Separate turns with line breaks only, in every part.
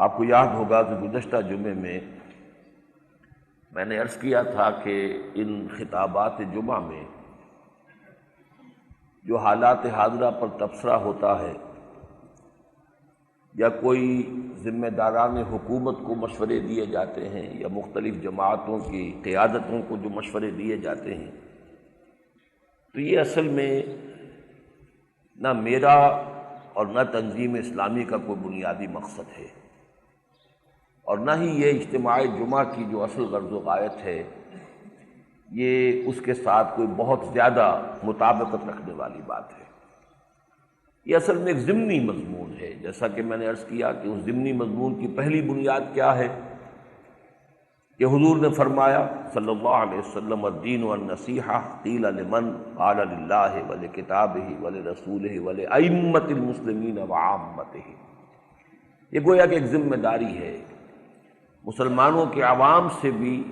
آپ کو یاد ہوگا کہ گزشتہ جمعے میں نے عرض کیا تھا کہ ان خطابات جمعہ میں جو حالات حاضرہ پر تبصرہ ہوتا ہے یا کوئی ذمہ داران حکومت کو مشورے دیے جاتے ہیں یا مختلف جماعتوں کی قیادتوں کو جو مشورے دیے جاتے ہیں، تو یہ اصل میں نہ میرا اور نہ تنظیم اسلامی کا کوئی بنیادی مقصد ہے، اور نہ ہی یہ اجتماع جمعہ کی جو اصل غرض و غایت ہے یہ اس کے ساتھ کوئی بہت زیادہ مطابقت رکھنے والی بات ہے۔ یہ اصل میں ایک ضمنی مضمون ہے، جیسا کہ میں نے عرض کیا کہ اس ضمنی مضمون کی پہلی بنیاد کیا ہے کہ حضور نے فرمایا صلی اللہ علیہ وسلم الدین والنصیحہ قیل لمن قال للہ ولکتابہ ولرسولہ ولأئمۃ المسلمین وعامتہ۔ یہ گویا کہ ایک ذمہ داری ہے، مسلمانوں کے عوام سے بھی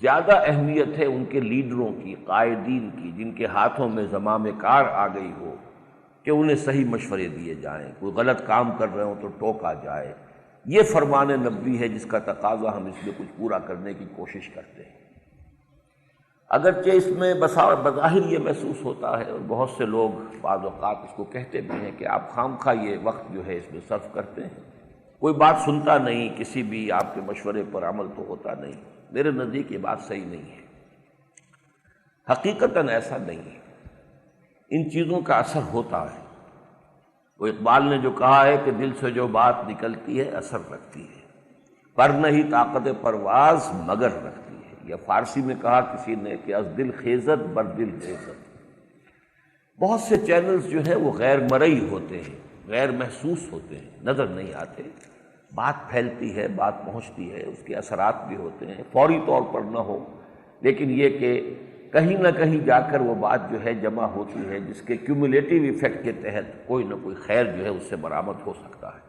زیادہ اہمیت ہے ان کے لیڈروں کی، قائدین کی، جن کے ہاتھوں میں زمام کار آ گئی ہو کہ انہیں صحیح مشورے دیے جائیں، کوئی غلط کام کر رہے ہوں تو ٹوکا جائے۔ یہ فرمان نبوی ہے جس کا تقاضا ہم اس میں کچھ پورا کرنے کی کوشش کرتے ہیں۔ اگرچہ اس میں بظاہر یہ محسوس ہوتا ہے، اور بہت سے لوگ بعض اوقات اس کو کہتے بھی ہیں کہ آپ خام خواہ یہ وقت جو ہے اس میں صرف کرتے ہیں، کوئی بات سنتا نہیں، کسی بھی آپ کے مشورے پر عمل تو ہوتا نہیں۔ میرے نزدیک یہ بات صحیح نہیں ہے، حقیقتاً ایسا نہیں ہے، ان چیزوں کا اثر ہوتا ہے۔ وہ اقبال نے جو کہا ہے کہ دل سے جو بات نکلتی ہے اثر رکھتی ہے، پر نہیں طاقت پرواز مگر رکھتی ہے۔ یا فارسی میں کہا کسی نے کہ از دل خیزت بر دل خیزت۔ بہت سے چینلز جو ہیں وہ غیر مرئی ہوتے ہیں، غیر محسوس ہوتے ہیں، نظر نہیں آتے، بات پھیلتی ہے، بات پہنچتی ہے، اس کے اثرات بھی ہوتے ہیں، فوری طور پر نہ ہو لیکن یہ کہ کہیں نہ کہیں جا کر وہ بات جو ہے جمع ہوتی ہے، جس کے کیومولیٹیو ایفیکٹ کے تحت کوئی نہ کوئی خیر جو ہے اس سے برآمد ہو سکتا ہے۔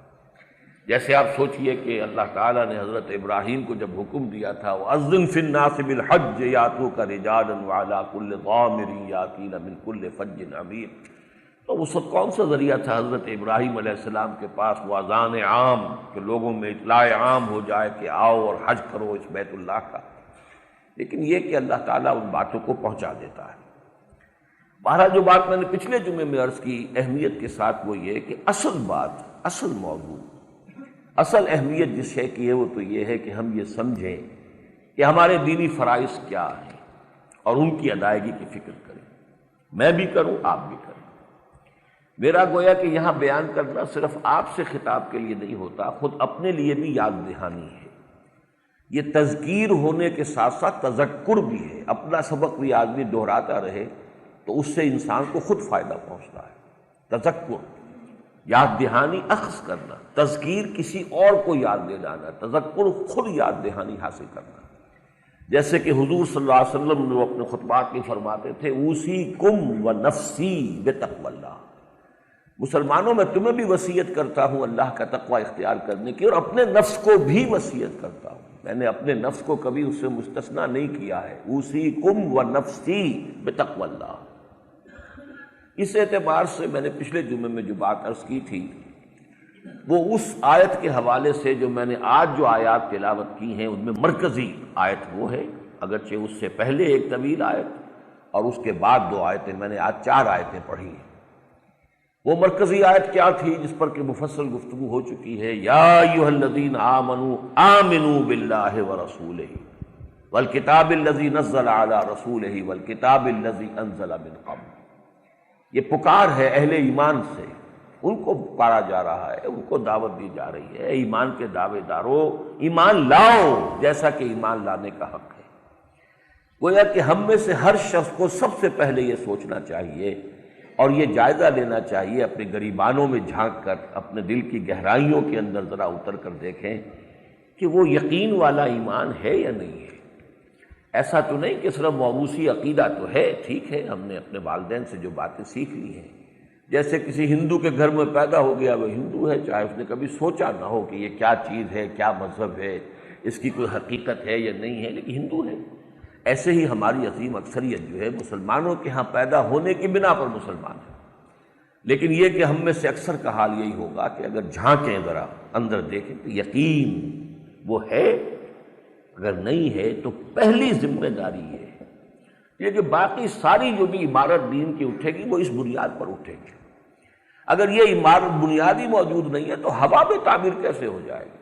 جیسے آپ سوچئے کہ اللہ تعالیٰ نے حضرت ابراہیم کو جب حکم دیا تھا وَأَذِّن فِي النَّاسِ بِالْحَجِّ يَأْتُوكَ رِجَالًا وَعَلَىٰ كُلِّ ضَامِرٍ يَأْتِينَ مِنْ كُلِّ فَجٍّ عَمِيقٍ، تو اس وقت کون سا ذریعہ تھا حضرت ابراہیم علیہ السلام کے پاس؟ وہ اذان عام، کہ لوگوں میں اطلاع عام ہو جائے کہ آؤ اور حج کرو اس بیت اللہ کا، لیکن یہ کہ اللہ تعالیٰ ان باتوں کو پہنچا دیتا ہے۔ بہرحال جو بات میں نے پچھلے جمعے میں عرض کی اہمیت کے ساتھ وہ یہ کہ اصل بات، اصل موضوع، اصل اہمیت جس شے کی ہے وہ تو یہ ہے کہ ہم یہ سمجھیں کہ ہمارے دینی فرائض کیا ہیں اور ان کی ادائیگی کی فکر کریں، میں بھی کروں، آپ بھی کریں۔ میرا گویا کہ یہاں بیان کرنا صرف آپ سے خطاب کے لیے نہیں ہوتا، خود اپنے لیے بھی یاد دہانی ہے۔ یہ تذکیر ہونے کے ساتھ ساتھ تذکر بھی ہے، اپنا سبق بھی آدمی دہراتا رہے تو اس سے انسان کو خود فائدہ پہنچتا ہے۔ تذکر، یاد دہانی اخذ کرنا، تذکیر کسی اور کو یاد دلانا، تذکر خود یاد دہانی حاصل کرنا۔ جیسے کہ حضور صلی اللہ علیہ وسلم جو اپنے خطبات میں فرماتے تھے اوصیکم ونفسی بتقوی اللہ، مسلمانوں میں تمہیں بھی وصیت کرتا ہوں اللہ کا تقوی اختیار کرنے کی، اور اپنے نفس کو بھی وصیت کرتا ہوں، میں نے اپنے نفس کو کبھی اس سے مستثنیٰ نہیں کیا ہے۔ اوصیکم ونفسی بتقوی اللہ۔ اس اعتبار سے میں نے پچھلے جمعے میں جو بات عرض کی تھی وہ اس آیت کے حوالے سے جو میں نے آج جو آیات تلاوت کی ہیں ان میں مرکزی آیت وہ ہے، اگرچہ اس سے پہلے ایک طویل آیت اور اس کے بعد دو آیتیں، میں نے آج 4 آیتیں پڑھی ہیں۔ وہ مرکزی آیت کیا تھی جس پر کہ مفصل گفتگو ہو چکی ہے؟ یا ایھا الذین آمنوا آمنوا باللہ ورسولہ والکتاب الذی نزل علی رسولہ والکتاب الذی انزل من قبل۔ یہ پکار ہے اہل ایمان سے، ان کو پکارا جا رہا ہے، ان کو دعوت دی جا رہی ہے، ایمان کے دعوے دارو ایمان لاؤ جیسا کہ ایمان لانے کا حق ہے۔ گویا کہ ہم میں سے ہر شخص کو سب سے پہلے یہ سوچنا چاہیے اور یہ جائزہ لینا چاہیے، اپنے گریبانوں میں جھانک کر اپنے دل کی گہرائیوں کے اندر ذرا اتر کر دیکھیں کہ وہ یقین والا ایمان ہے یا نہیں ہے۔ ایسا تو نہیں کہ صرف موروثی عقیدہ تو ہے، ٹھیک ہے، ہم نے اپنے والدین سے جو باتیں سیکھ لی ہیں، جیسے کسی ہندو کے گھر میں پیدا ہو گیا وہ ہندو ہے، چاہے اس نے کبھی سوچا نہ ہو کہ یہ کیا چیز ہے، کیا مذہب ہے، اس کی کوئی حقیقت ہے یا نہیں ہے، لیکن ہندو ہے۔ ایسے ہی ہماری عظیم اکثریت جو ہے مسلمانوں کے ہاں پیدا ہونے کی بنا پر مسلمان ہے، لیکن یہ کہ ہم میں سے اکثر کا حال یہی ہوگا کہ اگر جھانکیں ذرا اندر دیکھیں تو یقین وہ ہے، اگر نہیں ہے تو پہلی ذمہ داری ہے یہ کہ باقی ساری جو بھی عمارت دین کی اٹھے گی وہ اس بنیاد پر اٹھے گی۔ اگر یہ عمارت بنیادی موجود نہیں ہے تو ہوا میں تعمیر کیسے ہو جائے گی؟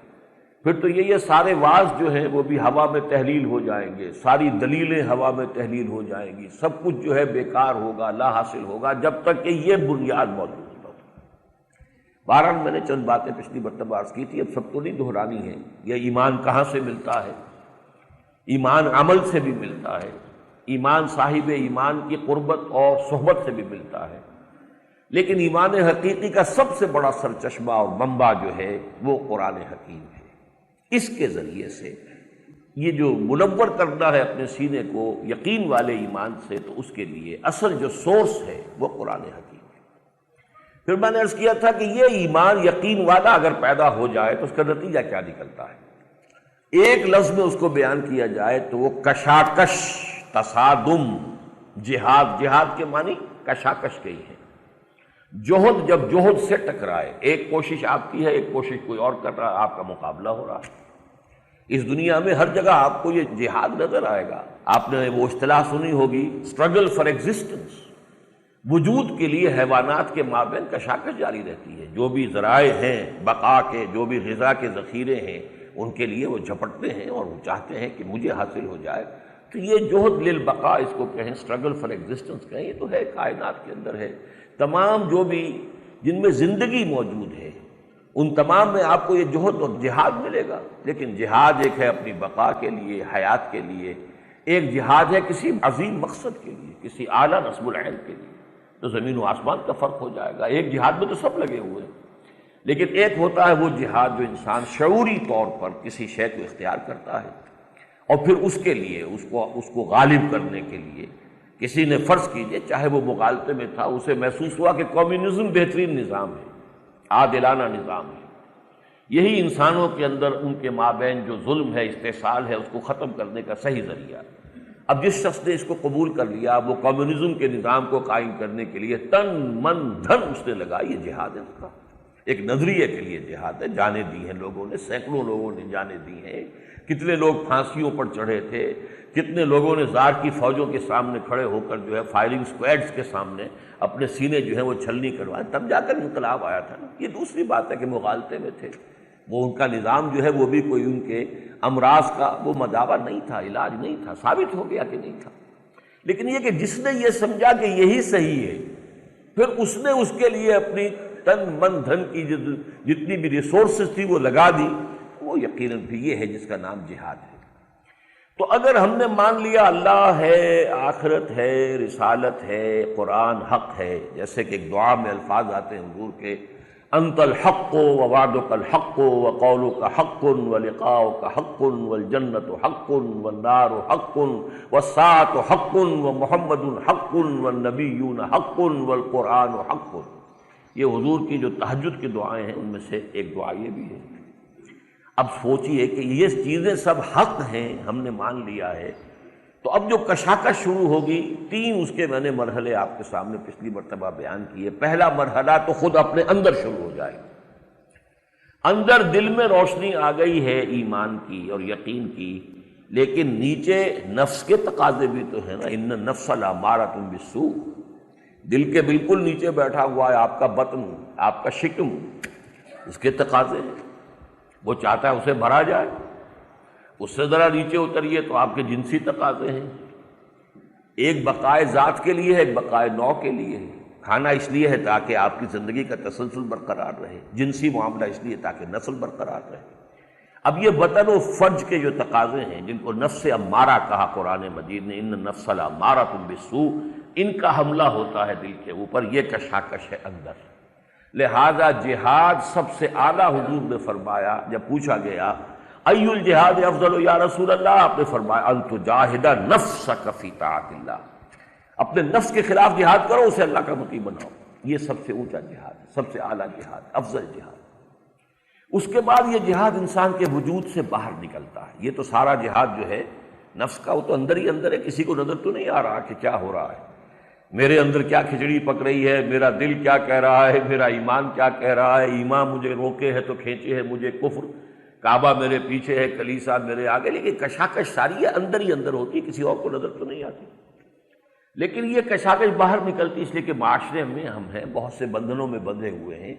پھر تو یہ سارے واعظ جو ہیں وہ بھی ہوا میں تحلیل ہو جائیں گے، ساری دلیلیں ہوا میں تحلیل ہو جائیں گی، سب کچھ جو ہے بیکار ہوگا، لا حاصل ہوگا، جب تک کہ یہ بنیاد موجود نہ ہو۔ بہرحال میں نے چند باتیں پچھلی مرتبہ عرض کی تھی، اب سب کو نہیں دہرانی ہے۔ یہ ایمان کہاں سے ملتا ہے؟ ایمان عمل سے بھی ملتا ہے، ایمان صاحب ایمان کی قربت اور صحبت سے بھی ملتا ہے، لیکن ایمان حقیقی کا سب سے بڑا سرچشمہ اور منبع جو ہے وہ قرآن حکیم ہے۔ اس کے ذریعے سے یہ جو منور کرنا ہے اپنے سینے کو یقین والے ایمان سے، تو اس کے لیے اصل جو سورس ہے وہ قرآن حکیم ہے۔ پھر میں نے عرض کیا تھا کہ یہ ایمان یقین والا اگر پیدا ہو جائے تو اس کا نتیجہ کیا نکلتا ہے؟ ایک لفظ میں اس کو بیان کیا جائے تو وہ کشاکش، تصادم، جہاد۔ جہاد کے معنی کشاکش کے ہی ہے۔ جوہد، جب جوہد سے ٹکرائے، ایک کوشش آپ کی ہے، ایک کوشش کوئی اور کر رہا ہے، آپ کا مقابلہ ہو رہا ہے۔ اس دنیا میں ہر جگہ آپ کو یہ جہاد نظر آئے گا۔ آپ نے وہ اصطلاح سنی ہوگی، اسٹرگل فار ایگزسٹنس۔ وجود کے لیے حیوانات کے مابین کشاکش جاری رہتی ہے۔ جو بھی ذرائع ہیں بقا کے، جو بھی غذا کے ذخیرے ہیں، ان کے لیے وہ جھپٹتے ہیں اور وہ چاہتے ہیں کہ مجھے حاصل ہو جائے۔ تو یہ جوہد للبقاء اس کو کہیں، اسٹرگل فار ایگزسٹنس کہیں، یہ تو ہے، کائنات کے اندر ہے۔ تمام جو بھی جن میں زندگی موجود ہے ان تمام میں آپ کو یہ جوہد اور جہاد ملے گا۔ لیکن جہاد ایک ہے اپنی بقا کے لیے، حیات کے لیے، ایک جہاد ہے کسی عظیم مقصد کے لیے، کسی اعلیٰ نصب العین کے لیے۔ تو زمین و آسمان کا فرق ہو جائے گا۔ ایک جہاد میں تو سب لگے ہوئے ہیں، لیکن ایک ہوتا ہے وہ جہاد جو انسان شعوری طور پر کسی شے کو اختیار کرتا ہے اور پھر اس کے لیے اس کو غالب کرنے کے لیے کسی نے، فرض کیجئے چاہے وہ مغالطے میں تھا، اسے محسوس ہوا کہ کمیونزم بہترین نظام ہے، عادلانہ نظام ہے، یہی انسانوں کے اندر ان کے مابین جو ظلم ہے، استحصال ہے، اس کو ختم کرنے کا صحیح ذریعہ۔ اب جس شخص نے اس کو قبول کر لیا، وہ کمیونزم کے نظام کو قائم کرنے کے لیے تن من دھن اس نے لگا، یہ جہاد ہے اس کا۔ ایک نظریے کے لیے جہاد ہے، جانیں دی ہیں لوگوں نے، سینکڑوں لوگوں نے جانیں دی ہیں، کتنے لوگ پھانسیوں پر چڑھے تھے، کتنے لوگوں نے زار کی فوجوں کے سامنے کھڑے ہو کر جو ہے فائرنگ سکواڈز کے سامنے اپنے سینے جو ہے وہ چھلنی کروائے، تب جا کر انقلاب آیا تھا نا۔ یہ دوسری بات ہے کہ مغالطے میں تھے، وہ ان کا نظام جو ہے وہ بھی کوئی ان کے امراض کا وہ مداوا نہیں تھا، علاج نہیں تھا، ثابت ہو گیا کہ نہیں تھا۔ لیکن یہ کہ جس نے یہ سمجھا کہ یہی صحیح ہے، پھر اس نے اس کے لیے اپنی تن من دھن کی جتنی بھی ریسورسز تھی وہ لگا دی، وہ یقیناً بھی یہ ہے جس کا نام جہاد ہے۔ تو اگر ہم نے مان لیا اللہ ہے، آخرت ہے، رسالت ہے، قرآن حق ہے، جیسے کہ ایک دعا میں الفاظ آتے ہیں حضور کے، انت الحق ووعدک الحق وقولک حق ولقاؤک حق والجنت حق والنار حق والساعة حق ومحمد حق والنبیون حق والقرآن حق۔ یہ حضور کی جو تہجد کی دعائیں ہیں ان میں سے ایک دعا یہ بھی ہے۔ اب سوچئے کہ یہ چیزیں سب حق ہیں، ہم نے مان لیا ہے، تو اب جو کشاکش شروع ہوگی، تین اس کے میں نے مرحلے آپ کے سامنے پچھلی مرتبہ بیان کیے۔ پہلا مرحلہ تو خود اپنے اندر شروع ہو جائے گا، اندر دل میں روشنی آ گئی ہے ایمان کی اور یقین کی، لیکن نیچے نفس کے تقاضے بھی تو ہیں نا، ان النفس لامارۃ بالسوء، دل کے بالکل نیچے بیٹھا ہوا ہے آپ کا بطن، آپ کا شکم، اس کے تقاضے ہیں، وہ چاہتا ہے اسے بھرا جائے۔ اس سے ذرا نیچے اتریے تو آپ کے جنسی تقاضے ہیں، ایک بقائے ذات کے لیے ہے، ایک بقائے نوع کے لیے ہے۔ کھانا اس لیے ہے تاکہ آپ کی زندگی کا تسلسل برقرار رہے، جنسی معاملہ اس لیے تاکہ نسل برقرار رہے۔ اب یہ وطن و فرج کے جو تقاضے ہیں، جن کو نفس امارہ کہا قرآن مجید نے، ان النفس لامارۃ بالسوء، ان کا حملہ ہوتا ہے دل کے اوپر، یہ کشاکش ہے اندر۔ لہذا جہاد سب سے اعلیٰ حضور نے فرمایا، جب پوچھا گیا ای الجہاد افضل یا رسول اللہ، آپ نے فرمایا ان تجاہد نفسک فی طاعت اللہ، اپنے نفس کے خلاف جہاد کرو، اسے اللہ کا مطیع بناؤ۔ یہ سب سے اونچا جہاد ہے، سب سے اعلیٰ جہاد، افضل جہاد۔ اس کے بعد یہ جہاد انسان کے وجود سے باہر نکلتا ہے۔ یہ تو سارا جہاد جو ہے نفس کا، وہ تو اندر ہی اندر ہے، کسی کو نظر تو نہیں آ رہا کہ کیا ہو رہا ہے، میرے اندر کیا کھچڑی پک رہی ہے، میرا دل کیا کہہ رہا ہے، میرا ایمان کیا کہہ رہا ہے، ایمان مجھے روکے ہے تو کھینچے ہے مجھے کفر، کعبہ میرے پیچھے ہے، کلیسا میرے آگے، لیکن کشاکش ساری ہے اندر ہی اندر ہوتی، کسی اور کو نظر تو نہیں آتی۔ لیکن یہ کشاکش باہر نکلتی اس لیے کہ معاشرے میں ہم ہیں، بہت سے بندھنوں میں بندھے ہوئے ہیں۔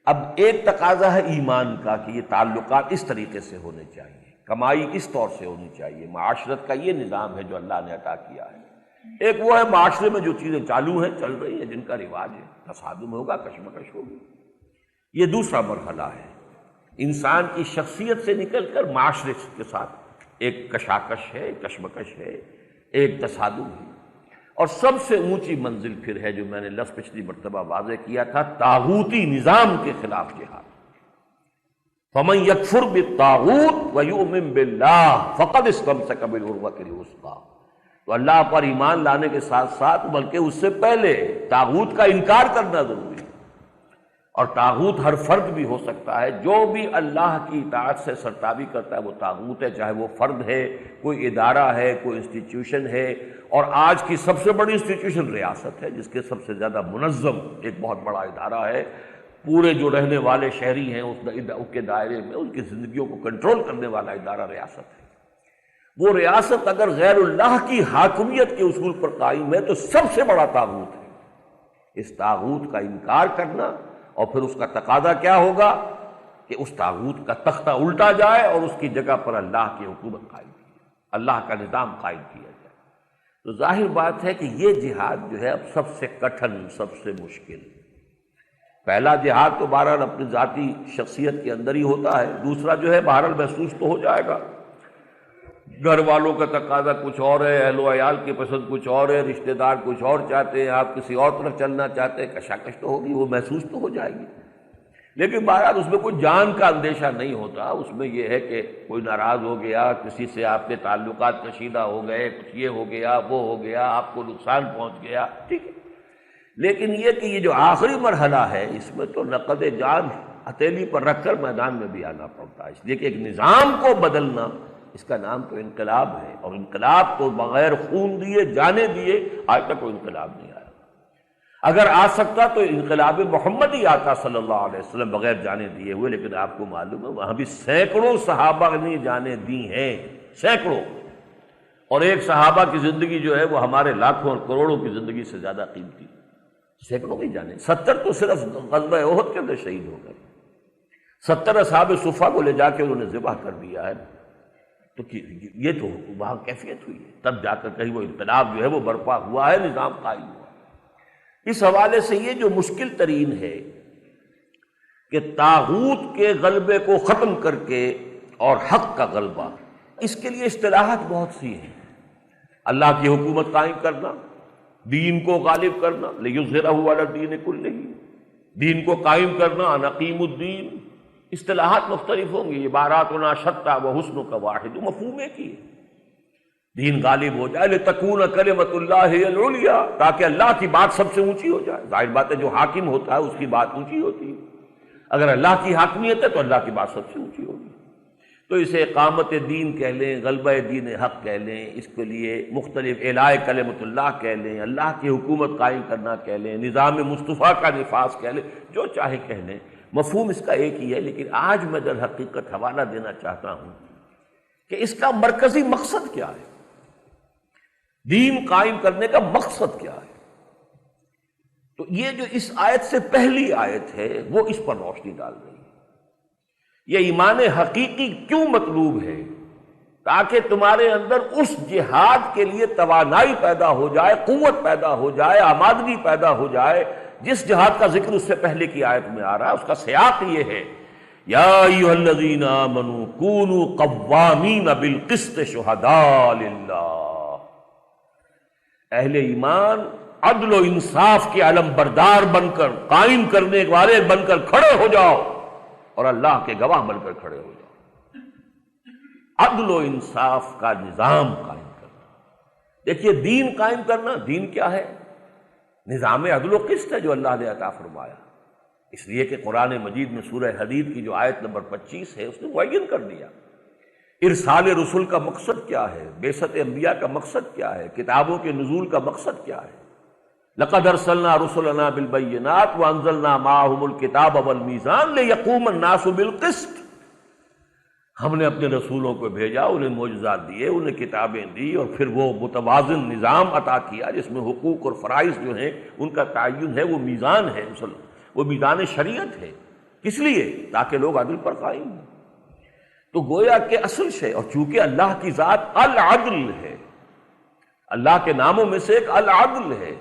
اب ایک تقاضا ہے ایمان کا کہ یہ تعلقات اس طریقے سے ہونے چاہیے، کمائی اس طور سے ہونی چاہیے، معاشرت کا یہ نظام ہے جو اللہ نے عطا کیا ہے۔ ایک وہ ہے معاشرے میں جو چیزیں چالو ہیں، چل رہی ہیں، جن کا رواج ہے، تصادم ہوگا، کشمکش ہوگی، یہ دوسرا مرحلہ ہے۔ انسان کی شخصیت سے نکل کر معاشرے کے ساتھ ایک کشاکش ہے، ایک کشمکش ہے، ایک تصادم ہے۔ اور سب سے اونچی منزل پھر ہے جو میں نے لفظ پچھلی مرتبہ واضح کیا تھا، طاغوتی نظام کے خلاف جہاد۔ فَمَن يَكْفُرْ بِالطَّاغُوتِ وَيُؤْمِن بِاللَّهِ فَقَدِ اسْتَمْسَكَ بِالْعُرْوَةِ الْوُثْقَىٰ۔ تو اللہ پر ایمان لانے کے ساتھ ساتھ بلکہ اس سے پہلے طاغوت کا انکار کرنا ضروری ہے۔ اور طاغوت ہر فرد بھی ہو سکتا ہے، جو بھی اللہ کی اطاعت سے سرتابی کرتا ہے وہ طاغوت ہے، چاہے وہ فرد ہے، کوئی ادارہ ہے، کوئی انسٹیٹیوشن ہے۔ اور آج کی سب سے بڑی انسٹیٹیوشن ریاست ہے، جس کے سب سے زیادہ منظم ایک بہت بڑا ادارہ ہے، پورے جو رہنے والے شہری ہیں اس کے دائرے میں ان کی زندگیوں کو کنٹرول کرنے والا ادارہ ریاست ہے۔ وہ ریاست اگر غیر اللہ کی حاکمیت کے اصول پر قائم ہے تو سب سے بڑا طاغوت ہے۔ اس طاغوت کا انکار کرنا، اور پھر اس کا تقاضا کیا ہوگا کہ اس طاغوت کا تختہ الٹا جائے اور اس کی جگہ پر اللہ کی حکومت قائم کی جائے، اللہ کا نظام قائم کیا جائے۔ تو ظاہر بات ہے کہ یہ جہاد جو ہے اب سب سے کٹھن، سب سے مشکل۔ پہلا جہاد تو بہرحال اپنی ذاتی شخصیت کے اندر ہی ہوتا ہے، دوسرا جو ہے بہرحال محسوس تو ہو جائے گا، گھر والوں کا تقاضا کچھ اور ہے، اہل و عیال کی پسند کچھ اور ہے، رشتہ دار کچھ اور چاہتے ہیں، آپ کسی اور طرف چلنا چاہتے ہیں، کشاکش تو ہوگی، وہ محسوس تو ہو جائے گی۔ لیکن بہرحال اس میں کوئی جان کا اندیشہ نہیں ہوتا، اس میں یہ ہے کہ کوئی ناراض ہو گیا، کسی سے آپ کے تعلقات کشیدہ ہو گئے، کچھ یہ ہو گیا، وہ ہو گیا، آپ کو نقصان پہنچ گیا، ٹھیک ہے۔ لیکن یہ کہ یہ جو آخری مرحلہ ہے اس میں تو نقد جان ہتھیلی پر رکھ کر میدان میں بھی آنا پڑتا ہے، اس لیے کہ ایک نظام کو بدلنا اس کا نام تو انقلاب ہے، اور انقلاب تو بغیر خون دیے، جانے دیے آج تک کوئی انقلاب نہیں آیا۔ اگر آ سکتا تو انقلاب محمد ہی آتا صلی اللہ علیہ وسلم بغیر جانے دیے ہوئے، لیکن آپ کو معلوم ہے وہاں بھی سینکڑوں صحابہ نے جانے دی ہیں، سینکڑوں، اور ایک صحابہ کی زندگی جو ہے وہ ہمارے لاکھوں اور کروڑوں کی زندگی سے زیادہ قیمتی، سینکڑوں کی جانے، 70 تو صرف غزوہ احد کے اندر شہید ہو گئے، 70 اصحاب صفہ کو لے جا کے انہوں نے ذبح کر دیا ہے۔ تو یہ تو وہاں کیفیت ہوئی ہے، تب جا کر کہیں وہ انقلاب جو ہے وہ برپا ہوا ہے، نظام قائم ہوا۔ اس حوالے سے یہ جو مشکل ترین ہے کہ طاغوت کے غلبے کو ختم کر کے اور حق کا غلبہ، اس کے لیے اصطلاحات بہت سی ہیں۔ اللہ کی حکومت قائم کرنا، دین کو غالب کرنا، لِیُظْہِرَهُ عَلَى الدِّینِ کُلِّهِ، دین کو قائم کرنا، أَنْ أَقِیمُوا الدِّین، اصطلاحات مختلف ہوں گی، عباراتنا شتیٰ وحسنک واحد، مفہوم ایک ہی ہے، دین غالب ہو جائے، لتکون کلمۃ اللہ العلیٰ، تاکہ اللہ کی بات سب سے اونچی ہو جائے۔ ظاہر بات ہے جو حاکم ہوتا ہے اس کی بات اونچی ہوتی ہے، اگر اللہ کی حاکمیت ہے تو اللہ کی بات سب سے اونچی ہوگی۔ تو اسے اقامت دین کہہ لیں، غلبہ دین حق کہہ لیں، اس کے لیے مختلف اعلاء کلمۃ اللہ کہہ لیں، اللہ کی حکومت قائم کرنا کہہ لیں، نظام مصطفیٰ کا نفاذ کہہ لیں، جو چاہے کہہ لیں، مفہوم اس کا ایک ہی ہے۔ لیکن آج میں در حقیقت حوالہ دینا چاہتا ہوں کہ اس کا مرکزی مقصد کیا ہے، دین قائم کرنے کا مقصد کیا ہے۔ تو یہ جو اس آیت سے پہلی آیت ہے وہ اس پر روشنی ڈال رہی ہے۔ یہ ایمان حقیقی کیوں مطلوب ہے؟ تاکہ تمہارے اندر اس جہاد کے لیے توانائی پیدا ہو جائے، قوت پیدا ہو جائے، آمادگی پیدا ہو جائے، جس جہاد کا ذکر اس سے پہلے کی آیت میں آ رہا ہے اس کا سیاق یہ ہے، یا ایھا الذین آمنوا کونوا قوامین بالقسط شہداء للہ، اہل ایمان عدل و انصاف کے علم بردار بن کر، قائم کرنے والے بن کر کھڑے ہو جاؤ، اور اللہ کے گواہ بن کر کھڑے ہو جاؤ۔ عدل و انصاف کا نظام قائم کرنا، دیکھیے دین قائم کرنا، دین کیا ہے؟ نظام عدل و قسط ہے جو اللہ نے عطا فرمایا، اس لیے کہ قرآن مجید میں سورہ حدید کی جو آیت نمبر 25 ہے اس نے معین کر دیا ارسال رسول کا مقصد کیا ہے، بعثت انبیاء کا مقصد کیا ہے، کتابوں کے نزول کا مقصد کیا ہے۔ لقد ارسلنا رسلنا بالبینات وانزلنا معهم الکتاب والمیزان لیقوم الناس بالقسط، ہم نے اپنے رسولوں کو بھیجا، انہیں معجزات دیے، انہیں کتابیں دی، اور پھر وہ متوازن نظام عطا کیا جس میں حقوق اور فرائض جو ہیں ان کا تعین ہے، وہ میزان ہے، وہ میزان شریعت ہے۔ کس لیے؟ تاکہ لوگ عدل پر قائم ہوں۔ تو گویا کہ اصل شے، اور چونکہ اللہ کی ذات العدل ہے، اللہ کے ناموں میں سے ایک العدل ہے۔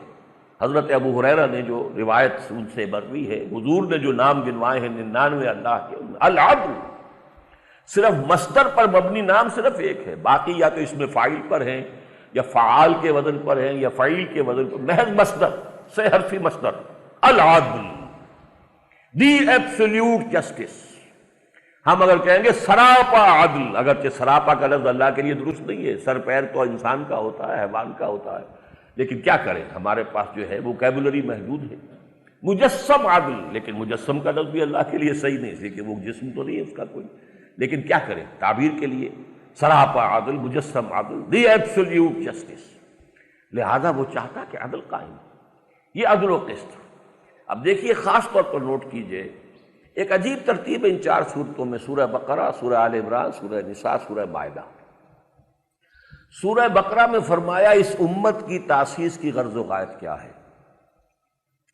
حضرت ابو ہریرہ نے جو روایت ان سے مروی ہے، حضور نے جو نام گنوائے ہیں 99 اللہ کے، العدل، صرف مصدر پر مبنی نام صرف ایک ہے، باقی یا تو اس میں فاعل پر ہیں، یا فعال کے وزن پر ہیں، یا فعیل کے وزن پر، محض مصدر سے حرفی مصدر، العدل، دی ایبسلیوٹ جسٹس۔ ہم اگر کہیں گے سراپا عدل، اگرچہ سراپا کا لفظ اللہ کے لیے درست نہیں ہے، سر پیر تو انسان کا ہوتا ہے، حیوان کا ہوتا ہے، لیکن کیا کریں، ہمارے پاس جو ہے ووکیبولری محدود ہے۔ مجسم عدل، لیکن مجسم کا لفظ بھی اللہ کے لیے صحیح نہیں، اس لیے کہ وہ جسم تو نہیں ہے اس کا کوئی، لیکن کیا کریں تعبیر کے لیے سراپا عدل، مجسم عدل، دی ایبسلیوٹ جسٹس۔ لہذا وہ چاہتا کہ عدل قائم، یہ عدل و قسط۔ اب دیکھیے خاص طور پر نوٹ کیجئے، ایک عجیب ترتیب ہے ان 4 صورتوں میں، سورہ بقرہ، سورہ آل عمران، سورہ نساء، سورہ مائدہ۔ سورہ بقرہ میں فرمایا اس امت کی تاسیس کی غرض و غایت کیا ہے،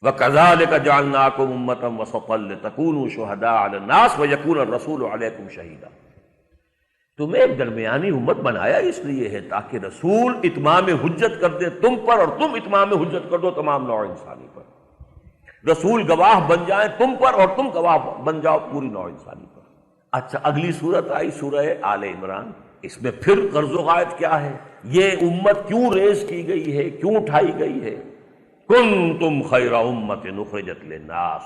وَكَذَلِكَ جَعَلْنَاكُمْ أُمَّةً وَسَطًا لِتَكُونُوا شُهَدَاءَ عَلَى النَّاسِ وَيَكُونَ الرَّسُولُ عَلَيْكُمْ شَهِيدًا، تمہیں ایک درمیانی امت بنایا اس لیے ہے تاکہ رسول اتمام حجت کر دے تم پر، اور تم اتمام حجت کر دو تمام نوع انسانی پر۔ رسول گواہ بن جائیں تم پر، اور تم گواہ بن جاؤ پوری نوع انسانی پر۔ اچھا، اگلی صورت آئی سورہ آل عمران، اس میں پھر غرض و غایت کیا ہے، یہ امت کیوں ریز کی گئی ہے، کیوں اٹھائی گئی ہے؟ کنتم خیر امۃ اخرجت للناس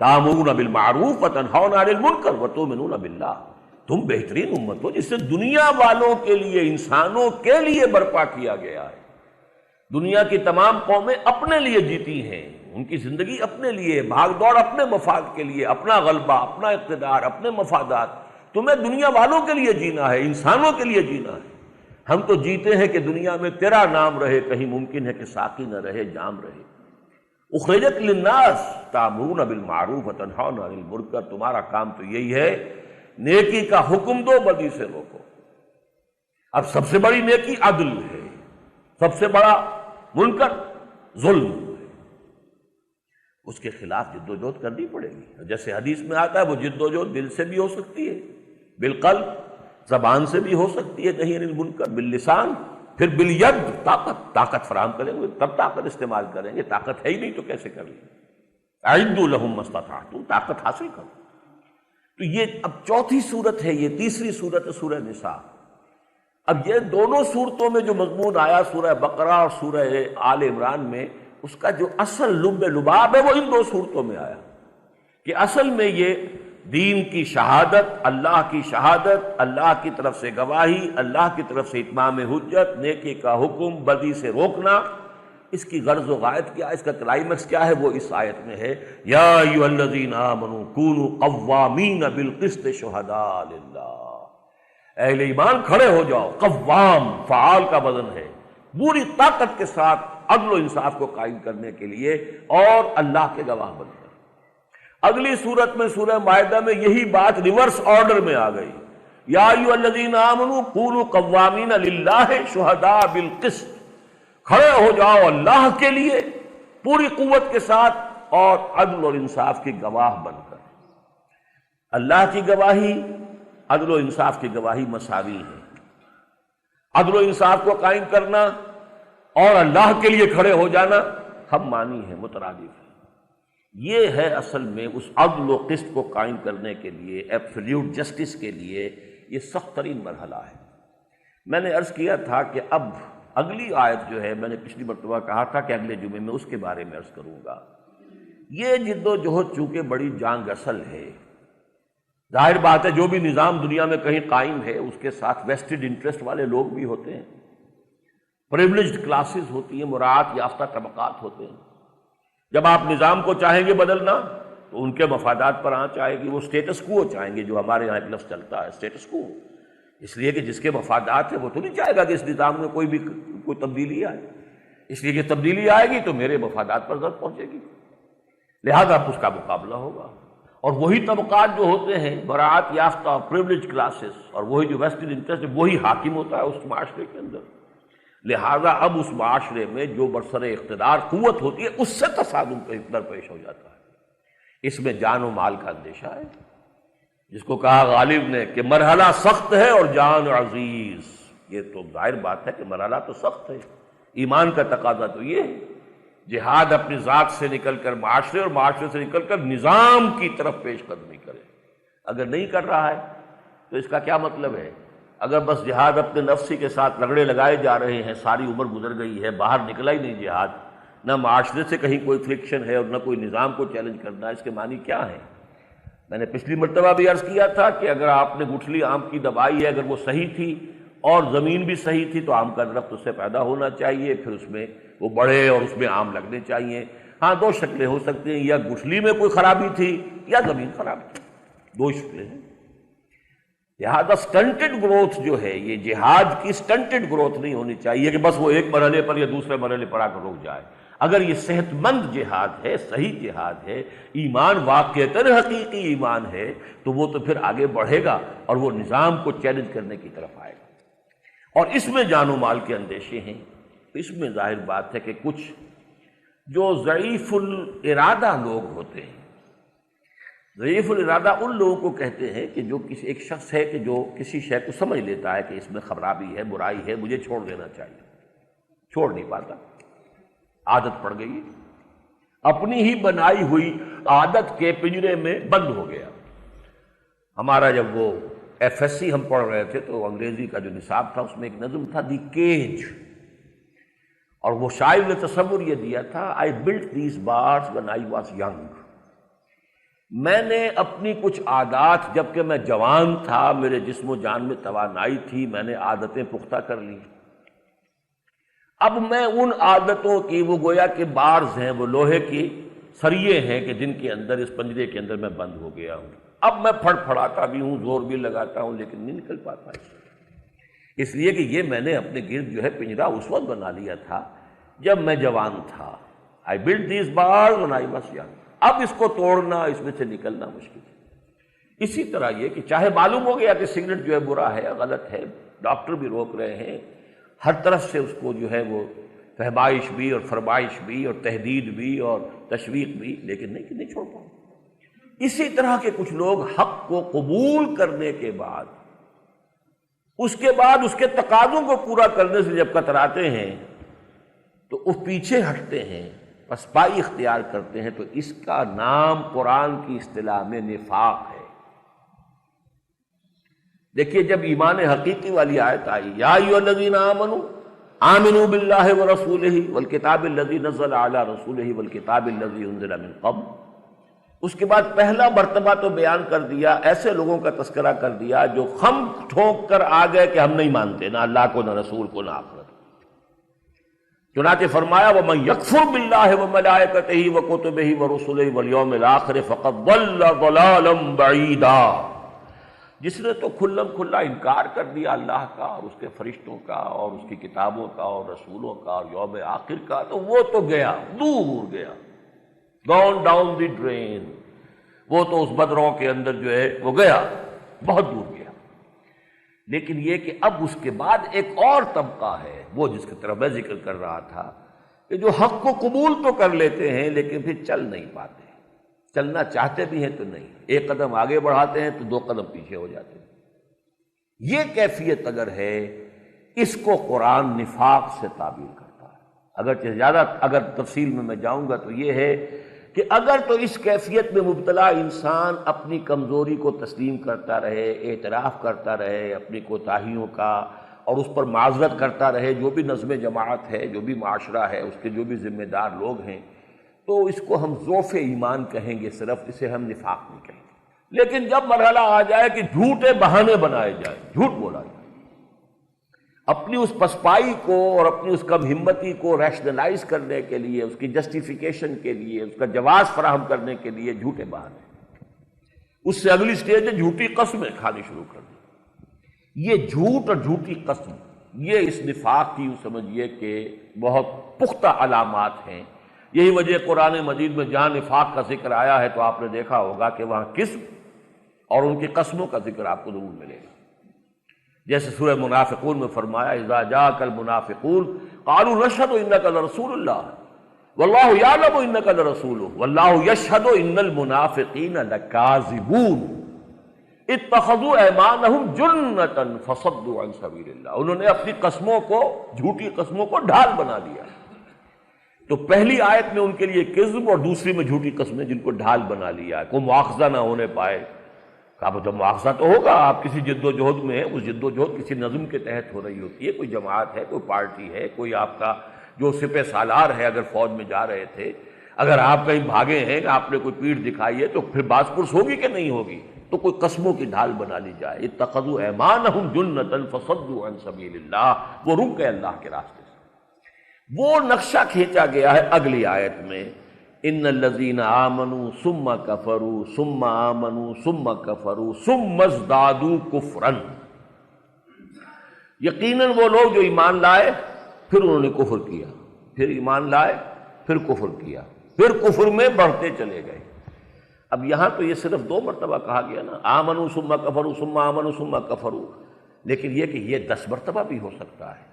تأمرون بالمعروف وتنہون عن المنکر وتؤمنون باللہ، تم بہترین امت ہو جسے دنیا والوں کے لیے، انسانوں کے لیے برپا کیا گیا ہے۔ دنیا کی تمام قومیں اپنے لیے جیتی ہیں، ان کی زندگی اپنے لیے، بھاگ دوڑ اپنے مفاد کے لیے، اپنا غلبہ، اپنا اقتدار، اپنے مفادات۔ تمہیں دنیا والوں کے لیے جینا ہے، انسانوں کے لیے جینا ہے۔ ہم تو جیتے ہیں کہ دنیا میں تیرا نام رہے، کہیں ممکن ہے کہ ساقی نہ رہے، جام رہے۔ اخرجت للناس تأمرون بالمعروف وتنہون عن المنکر، تمہارا کام تو یہی ہے نیکی کا حکم دو، بدی سے روکو۔ اب سب سے بڑی نیکی عدل ہے، سب سے بڑا منکر ظلم ہے، اس کے خلاف جد و جہد کرنی پڑے گی۔ جیسے حدیث میں آتا ہے وہ جد و جہد دل سے بھی ہو سکتی ہے، بالقلب، زبان سے بھی ہو سکتی ہے، نہیں عن المنکر، باللسان، پھر بالید، طاقت فراہم کریں گے تب طاقت استعمال کریں گے، طاقت ہے ہی نہیں تو کیسے کر لیں گے؟ اعدوا لهم ما استطعتم، طاقت حاصل کرو۔ تو یہ اب چوتھی صورت ہے، یہ تیسری صورت ہے سورہ نساء۔ اب یہ دونوں صورتوں میں جو مضمون آیا سورہ بقرہ اور سورہ آل عمران میں، اس کا جو اصل لب لباب ہے وہ ان 2 صورتوں میں آیا، کہ اصل میں یہ دین کی شہادت، اللہ کی شہادت، اللہ کی طرف سے گواہی، اللہ کی طرف سے اتمام حجت، نیکی کا حکم، بدی سے روکنا، اس کی غرض و غایت کیا ہے، اس کا کلائمیکس کیا ہے، وہ اس آیت میں ہے، یا ایھا الذین آمنوا کونوا قوامین بالقسط شہداء للہ، اہل ایمان کھڑے ہو جاؤ، قوام فعال کا وزن ہے، پوری طاقت کے ساتھ عدل و انصاف کو قائم کرنے کے لیے، اور اللہ کے گواہ بن کر۔ اگلی صورت میں سورہ مائدہ میں یہی بات ریورس آرڈر میں آ گئی، یا ایھا الذین آمنوا کونوا قوامین للہ شہداء بالقسط، کھڑے ہو جاؤ اللہ کے لیے پوری قوت کے ساتھ، اور عدل اور انصاف کی گواہ بن کر۔ اللہ کی گواہی، عدل و انصاف کی گواہی مساوی ہے۔ عدل و انصاف کو قائم کرنا اور اللہ کے لیے کھڑے ہو جانا ہم مانی ہیں، مترادف ہیں۔ یہ ہے اصل میں اس عدل و قسط کو قائم کرنے کے لیے، ایبسلیوٹ جسٹس کے لیے یہ سخت ترین مرحلہ ہے۔ میں نے عرض کیا تھا کہ اب اگلی آیت جو ہے، میں نے پچھلی مرتبہ کہا تھا کہ اگلے جمعے میں اس کے بارے میں عرض کروں گا۔ یہ جد و جہد چونکہ بڑی جانگ اصل ہے، ظاہر بات ہے جو بھی نظام دنیا میں کہیں قائم ہے اس کے ساتھ ویسٹڈ انٹرسٹ والے لوگ بھی ہوتے ہیں، پریولیجڈ کلاسز ہوتی ہیں، مراعات یافتہ طبقات ہوتے ہیں۔ جب آپ نظام کو چاہیں گے بدلنا تو ان کے مفادات پر آنچ آئے گی، وہ سٹیٹس کو چاہیں گے، جو ہمارے یہاں ایک لفظ چلتا ہے سٹیٹس کو، اس لیے کہ جس کے مفادات ہیں وہ تو نہیں چاہے گا کہ اس نظام میں کوئی تبدیلی آئے۔ اس لیے کہ تبدیلی آئے گی تو میرے مفادات پر ضرر پہنچے گی، لہذا اس کا مقابلہ ہوگا۔ اور وہی طبقات جو ہوتے ہیں براعت یافتہ اور پریولیج کلاسز، اور وہی جو ویسٹڈ انٹرسٹ ہے، وہی حاکم ہوتا ہے اس معاشرے کے اندر۔ لہذا اب اس معاشرے میں جو برسر اقتدار قوت ہوتی ہے اس سے تصادم درپیش ہو جاتا ہے۔ اس میں جان و مال کا اندیشہ ہے، جس کو کہا غالب نے کہ مرحلہ سخت ہے اور جان عزیز۔ یہ تو ظاہر بات ہے کہ مرحلہ تو سخت ہے، ایمان کا تقاضا تو یہ ہے جہاد اپنی ذات سے نکل کر معاشرے اور معاشرے سے نکل کر نظام کی طرف پیش قدمی کرے۔ اگر نہیں کر رہا ہے تو اس کا کیا مطلب ہے؟ اگر بس جہاد اپنے نفسی کے ساتھ رگڑے لگائے جا رہے ہیں، ساری عمر گزر گئی ہے، باہر نکلا ہی نہیں جہاد، نہ معاشرے سے کہیں کوئی فرکشن ہے اور نہ کوئی نظام کو چیلنج کرنا، اس کے معنی کیا ہے؟ میں نے پچھلی مرتبہ بھی عرض کیا تھا کہ اگر آپ نے گٹھلی آم کی دبائی ہے، اگر وہ صحیح تھی اور زمین بھی صحیح تھی تو آم کا درخت اس سے پیدا ہونا چاہیے، پھر اس میں وہ بڑھے اور اس میں آم لگنے چاہیے۔ ہاں دو شکلیں ہو سکتی ہیں، یا گٹھلی میں کوئی خرابی تھی یا زمین خراب تھی، دو شکلیں ہیں۔ لہٰذا سٹنٹڈ گروتھ جو ہے، یہ جہاد کی سٹنٹڈ گروتھ نہیں ہونی چاہیے کہ بس وہ ایک مرحلے پر یا دوسرے مرحلے پر آ کر رک جائے۔ اگر یہ صحت مند جہاد ہے، صحیح جہاد ہے، ایمان واقعتاً حقیقی ایمان ہے، تو وہ تو پھر آگے بڑھے گا اور وہ نظام کو چیلنج کرنے کی طرف آئے گا۔ اور اس میں جان و مال کے اندیشے ہیں، اس میں ظاہر بات ہے کہ کچھ جو ضعیف الارادہ لوگ ہوتے ہیں، ضعیف الارادہ ان لوگوں کو کہتے ہیں کہ جو کسی ایک شخص ہے کہ جو کسی شے کو سمجھ لیتا ہے کہ اس میں خرابی ہے، برائی ہے، مجھے چھوڑ دینا چاہیے، چھوڑ نہیں پاتا، عادت پڑ گئی، اپنی ہی بنائی ہوئی عادت کے پنجرے میں بند ہو گیا۔ ہمارا جب وہ ایف ایس سی ہم پڑھ رہے تھے تو انگریزی کا جو نصاب تھا اس میں ایک نظم تھا دی کیج، اور وہ شاعر نے تصور یہ دیا تھا I built these bars when I was young، میں نے اپنی کچھ عادات جبکہ میں جوان تھا، میرے جسم و جان میں توانائی تھی، میں نے عادتیں پختہ کر لی، اب میں ان عادتوں کی وہ گویا کہ بارز ہیں، وہ لوہے کی سریے ہیں کہ جن کے اندر اس پنجرے کے اندر میں بند ہو گیا ہوں، اب میں پھڑ پھڑاتا بھی ہوں، زور بھی لگاتا ہوں، لیکن نہیں نکل پاتا اس لیے کہ یہ میں نے اپنے گرد جو ہے پنجرا اس وقت بنا لیا تھا جب میں جوان تھا۔ I built these bars when I was young، اب اس کو توڑنا، اس میں سے نکلنا مشکل ہے۔ اسی طرح یہ کہ چاہے معلوم ہو گیا کہ سگریٹ جو ہے برا ہے، غلط ہے، ڈاکٹر بھی روک رہے ہیں، ہر طرف سے اس کو جو ہے وہ فہمائش بھی اور فرمائش بھی اور تحدید بھی اور تشویق بھی، لیکن نہیں چھوڑ پاؤں۔ اسی طرح کے کچھ لوگ حق کو قبول کرنے کے بعد، اس کے بعد اس کے تقاضوں کو پورا کرنے سے جب کتراتے ہیں تو وہ پیچھے ہٹتے ہیں، پسپائی اختیار کرتے ہیں، تو اس کا نام قرآن کی اصطلاح میں نفاق ہے۔ دیکھیے جب ایمان حقیقی والی آیت آئی یا ایھا الذین آمنوا آمنوا باللہ ورسولہ والکتاب الذی نزل علی رسولہ والکتاب الذی انزل من قبل، اس کے بعد پہلا مرتبہ تو بیان کر دیا، ایسے لوگوں کا تذکرہ کر دیا جو خم ٹھونک کر آ گئے کہ ہم نہیں مانتے نہ اللہ کو، نہ رسول کو، نہ آخرت۔ چنانچہ فرمایا وَمَن يَكْفُرْ بِاللَّهِ وَمَلَائِكَتِهِ وَكُتُبِهِ وَرُسُلِهِ وَالْيَوْمِ الْآخِرِ فَقَدْ ضَلَّ ضَلَالًا بَعِيدًا، جس نے تو کھلم کھلا انکار کر دیا اللہ کا اور اس کے فرشتوں کا اور اس کی کتابوں کا اور رسولوں کا اور یوم آخر کا، تو وہ تو گیا، دور گیا، gone down the drain، وہ تو اس بدروں کے اندر جو ہے وہ گیا، بہت دور گیا۔ لیکن یہ کہ اب اس کے بعد ایک اور طبقہ ہے، وہ جس کی طرف میں ذکر کر رہا تھا، کہ جو حق کو قبول تو کر لیتے ہیں لیکن پھر چل نہیں پاتے، چلنا چاہتے بھی ہیں تو نہیں، ایک قدم آگے بڑھاتے ہیں تو دو قدم پیچھے ہو جاتے ہیں۔ یہ کیفیت اگر ہے، اس کو قرآن نفاق سے تعبیر کرتا ہے۔ اگر تفصیل میں جاؤں گا تو یہ ہے کہ اگر تو اس کیفیت میں مبتلا انسان اپنی کمزوری کو تسلیم کرتا رہے، اعتراف کرتا رہے اپنی کوتاہیوں کا، اور اس پر معذرت کرتا رہے، جو بھی نظم جماعت ہے، جو بھی معاشرہ ہے، اس کے جو بھی ذمہ دار لوگ ہیں، تو اس کو ہم ضعف ایمان کہیں گے، صرف اسے ہم نفاق نہیں کہیں گے۔ لیکن جب مرحلہ آ جائے کہ جھوٹے بہانے بنائے جائیں، جھوٹ بولا جائے، اپنی اس پسپائی کو اور اپنی اس کم ہمتی کو ریشنلائز کرنے کے لیے، اس کی جسٹیفیکیشن کے لیے، اس کا جواز فراہم کرنے کے لیے جھوٹے بہانے، اس سے اگلی سٹیج ہے جھوٹی قسمیں کھانی شروع کر دی۔ یہ جھوٹ اور جھوٹی قسم یہ اس نفاق کی یوں سمجھیے کہ بہت پختہ علامات ہیں۔ یہی وجہ قرآن مجید میں جہاں نفاق کا ذکر آیا ہے تو آپ نے دیکھا ہوگا کہ وہاں قسم اور ان کی قسموں کا ذکر آپ کو ضرور ملے گا۔ جیسے سورہ منافقون میں فرمایا اذا جاءک المنافقون قالوا نشهد انک لرسول اللہ واللہ یعلم انک لرسولہ واللہ یشہد ان المنافقین لکاذبون اتخذوا ایمانہم جنۃ فصدوا عن سبیل اللہ، انہوں نے اپنی قسموں کو، جھوٹی قسموں کو ڈھال بنا دیا۔ تو پہلی آیت میں ان کے لیے کذب اور دوسری میں جھوٹی قسمیں جن کو ڈھال بنا لیا، کوئی مواخذہ نہ ہونے پائے۔ کہا تو مواخذہ تو ہوگا، آپ کسی جد و جہد میں ہیں، اس جد و جہد کسی نظم کے تحت ہو رہی ہوتی ہے، کوئی جماعت ہے، کوئی پارٹی ہے، کوئی آپ کا جو سپہ سالار ہے، اگر فوج میں جا رہے تھے، اگر آپ کہیں بھاگے ہیں، آپ نے کوئی پیٹھ دکھائی ہے تو پھر باز پرس ہوگی کہ نہیں ہوگی؟ تو کوئی قسموں کی ڈھال بنا لی جائے۔ اتخذوا ایمانہم جنۃ فصدوا عن سبیل اللہ، وہ رک گئے اللہ کے راستے سے۔ وہ نقشہ کھینچا گیا ہے اگلی آیت میں، ان الذین آمنوا ثم کفروا ثم آمنوا ثم کفروا ثم ازدادوا کفرا، یقیناً وہ لوگ جو ایمان لائے پھر انہوں نے کفر کیا، پھر ایمان لائے پھر کفر کیا، پھر کفر میں بڑھتے چلے گئے۔ اب یہاں تو یہ صرف 2 مرتبہ کہا گیا نا، آمنوا ثم کفروا ثم آمنوا ثم کفروا، لیکن یہ کہ یہ 10 مرتبہ بھی ہو سکتا ہے۔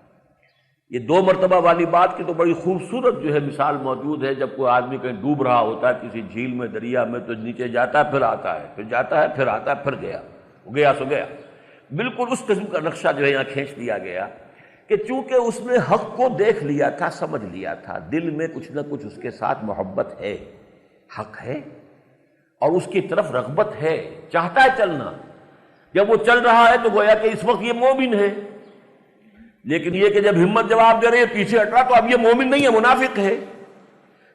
یہ 2 مرتبہ والی بات کی تو بڑی خوبصورت جو ہے مثال موجود ہے، جب کوئی آدمی کہیں ڈوب رہا ہوتا ہے کسی جھیل میں، دریا میں، تو نیچے جاتا ہے پھر آتا ہے، پھر جاتا ہے پھر آتا ہے، پھر گیا، وہ گیا سو گیا۔ بالکل اس قسم کا نقشہ جو ہے یہاں کھینچ دیا گیا کہ چونکہ اس نے حق کو دیکھ لیا تھا، سمجھ لیا تھا، دل میں کچھ نہ کچھ اس کے ساتھ محبت ہے، حق ہے اور اس کی طرف رغبت ہے، چاہتا ہے چلنا۔ جب وہ چل رہا ہے تو گویا کہ اس وقت یہ مومن ہے، لیکن یہ کہ جب ہمت جواب دے رہی ہے، پیچھے ہٹ رہا، تو اب یہ مومن نہیں ہے، منافق ہے۔